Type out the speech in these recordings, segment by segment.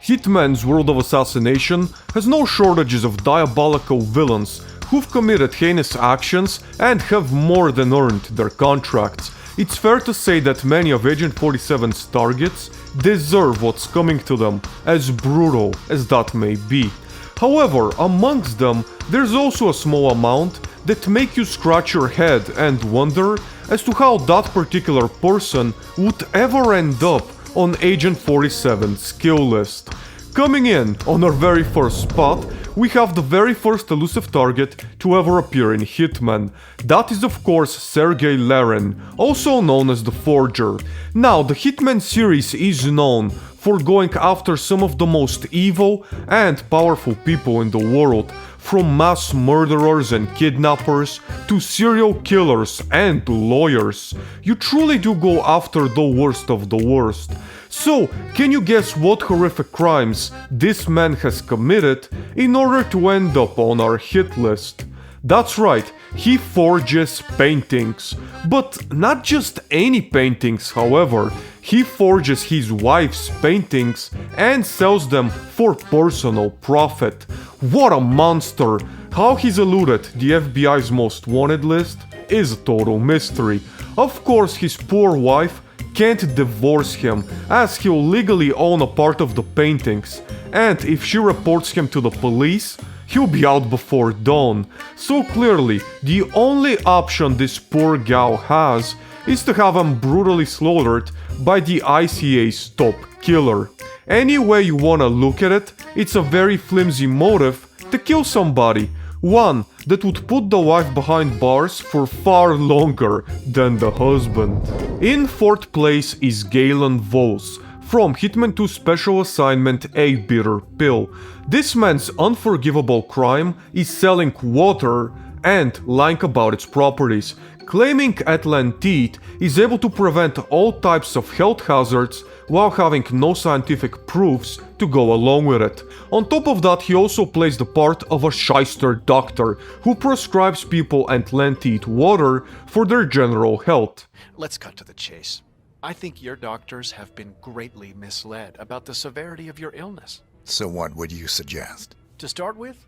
Hitman's world of assassination has no shortages of diabolical villains who've committed heinous actions and have more than earned their contracts. It's fair to say that many of Agent 47's targets deserve what's coming to them, as brutal as that may be. However, amongst them, there's also a small amount that make you scratch your head and wonder as to how that particular person would ever end up on Agent 47's kill list. Coming in on our very first spot, we have the very first elusive target to ever appear in Hitman. That is of course Sergei Larin, also known as the Forger. Now, the Hitman series is known for going after some of the most evil and powerful people in the world, from mass murderers and kidnappers to serial killers and lawyers. You truly do go after the worst of the worst. So, can you guess what horrific crimes this man has committed in order to end up on our hit list? That's right, he forges paintings. But not just any paintings, however. He forges his wife's paintings and sells them for personal profit. What a monster! How he's eluded the FBI's most wanted list is a total mystery. Of course, his poor wife can't divorce him, as he'll legally own a part of the paintings, and if she reports him to the police, he'll be out before dawn. So clearly, the only option this poor gal has is to have him brutally slaughtered by the ICA's top killer. Any way you wanna look at it, it's a very flimsy motive to kill somebody. One that would put the wife behind bars for far longer than the husband. In fourth place is Galen Vos from Hitman 2 Special Assignment A Bitter Pill. This man's unforgivable crime is selling water and lying about its properties, claiming Atlantide is able to prevent all types of health hazards while having no scientific proofs to go along with it. On top of that, he also plays the part of a shyster doctor who prescribes people Atlantide water for their general health. Let's cut to the chase. I think your doctors have been greatly misled about the severity of your illness. So what would you suggest? To start with,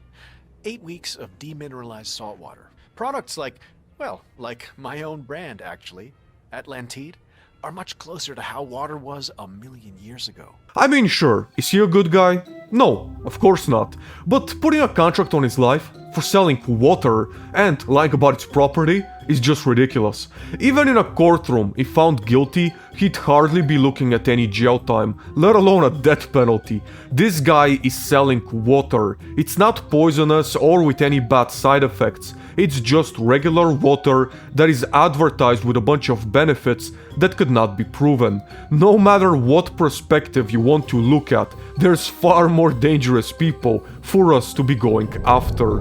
8 weeks of demineralized salt water. Products like, well, like my own brand actually, Atlantide, are much closer to how water was 1,000,000 years ago. I mean, sure, is he a good guy? No, of course not. But putting a contract on his life for selling water and lying about its property is just ridiculous. Even in a courtroom, if found guilty, he'd hardly be looking at any jail time, let alone a death penalty. This guy is selling water. It's not poisonous or with any bad side effects. It's just regular water that is advertised with a bunch of benefits that could not be proven. No matter what perspective you want to look at, there's far more dangerous people for us to be going after.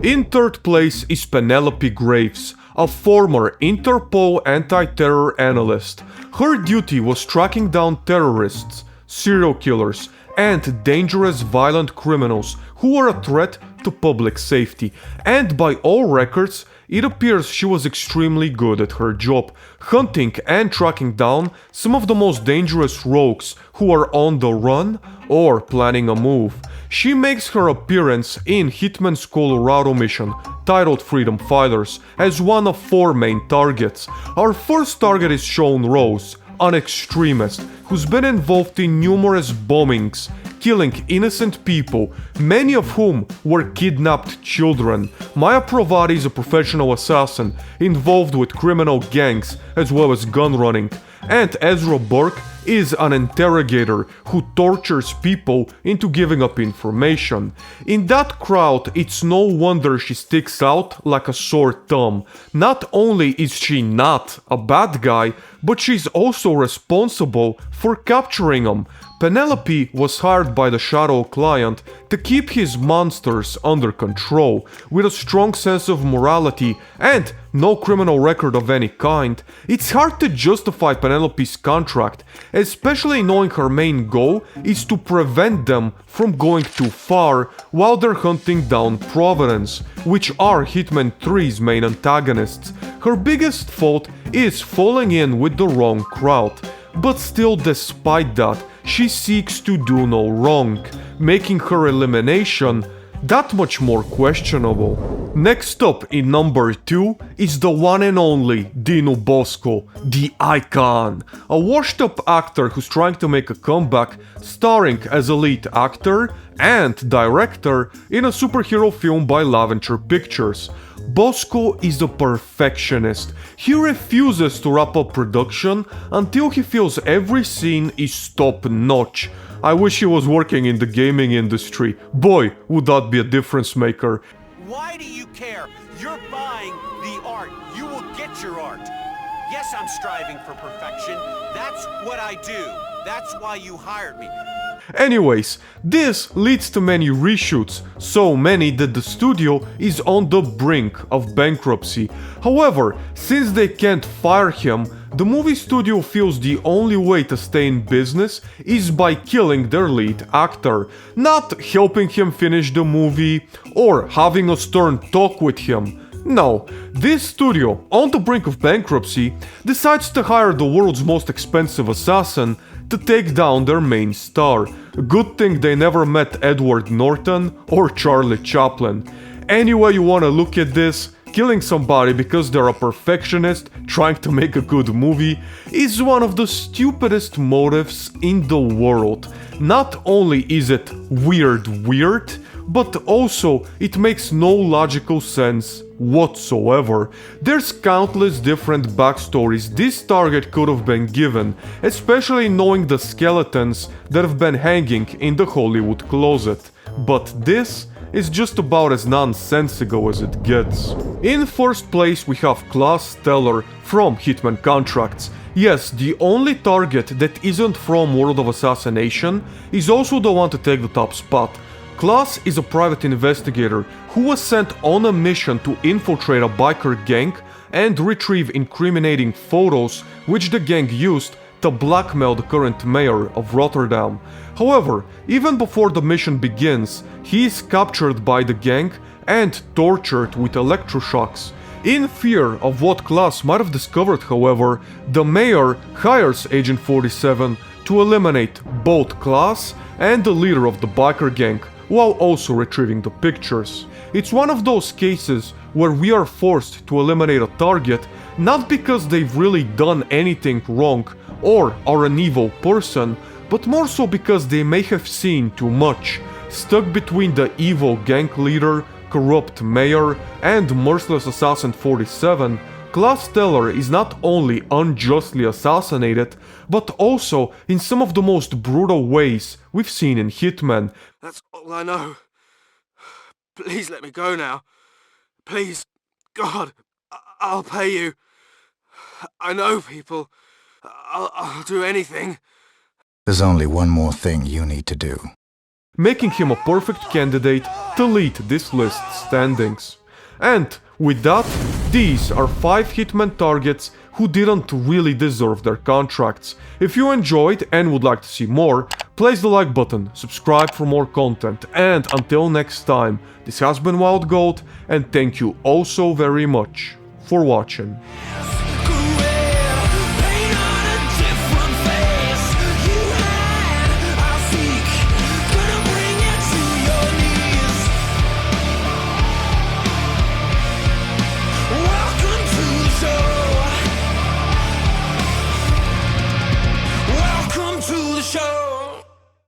In third place is Penelope Graves, a former Interpol anti-terror analyst. Her duty was tracking down terrorists, serial killers, and dangerous violent criminals who were a threat to public safety, and by all records, it appears she was extremely good at her job, hunting and tracking down some of the most dangerous rogues who are on the run or planning a move. She makes her appearance in Hitman's Colorado mission, titled Freedom Fighters, as one of 4 main targets. Our first target is Sean Rose, an extremist who's been involved in numerous bombings, killing innocent people, many of whom were kidnapped children. Maya Pravati is a professional assassin involved with criminal gangs as well as gun running, and Ezra Burke is an interrogator who tortures people into giving up information. In that crowd, it's no wonder she sticks out like a sore thumb. Not only is she not a bad guy, but she's also responsible for capturing him. Penelope was hired by the Shadow client to keep his monsters under control. With a strong sense of morality and no criminal record of any kind, it's hard to justify Penelope's contract, especially knowing her main goal is to prevent them from going too far while they're hunting down Providence, which are Hitman 3's main antagonists. Her biggest fault is falling in with the wrong crowd. But still, despite that, she seeks to do no wrong, making her elimination that much more questionable. Next up in number 2 is the one and only Dino Bosco, the Icon, a washed up actor who's trying to make a comeback, starring as a lead actor and director in a superhero film by Laventure Pictures. Bosco is a perfectionist. He refuses to wrap up production until he feels every scene is top notch. I wish he was working in the gaming industry. Boy, would that be a difference maker. Why do you care? You're buying the art. You will get your art. Yes, I'm striving for perfection. That's what I do. That's why you hired me. Anyways, this leads to many reshoots, so many that the studio is on the brink of bankruptcy. However, since they can't fire him, the movie studio feels the only way to stay in business is by killing their lead actor, not helping him finish the movie or having a stern talk with him. No, this studio, on the brink of bankruptcy, decides to hire the world's most expensive assassin to take down their main star. Good thing they never met Edward Norton or Charlie Chaplin. Any way you wanna look at this, killing somebody because they're a perfectionist trying to make a good movie is one of the stupidest motives in the world. Not only is it weird, but also it makes no logical sense whatsoever. There's countless different backstories this target could have been given, especially knowing the skeletons that have been hanging in the Hollywood closet. But this is just about as nonsensical as it gets. In first place we have Class Stellar from Hitman Contracts. Yes, the only target that isn't from World of Assassination is also the one to take the top spot. Klaus is a private investigator who was sent on a mission to infiltrate a biker gang and retrieve incriminating photos which the gang used to blackmail the current mayor of Rotterdam. However, even before the mission begins, he is captured by the gang and tortured with electroshocks. In fear of what Klaus might have discovered, however, the mayor hires Agent 47 to eliminate both Klaus and the leader of the biker gang, while also retrieving the pictures. It's one of those cases where we are forced to eliminate a target not because they've really done anything wrong or are an evil person, but more so because they may have seen too much. Stuck between the evil gang leader, corrupt mayor, and merciless assassin 47, Klaus Stellar is not only unjustly assassinated, but also in some of the most brutal ways we've seen in Hitman. That's all I know. Please let me go now. Please, God, I'll pay you. I know people. I'll do anything. There's only one more thing you need to do. Making him a perfect candidate to lead this list's standings. And with that, these are 5 Hitman targets who didn't really deserve their contracts. If you enjoyed and would like to see more, place the like button, subscribe for more content, and until next time, this has been WildGold, and thank you all so very much for watching.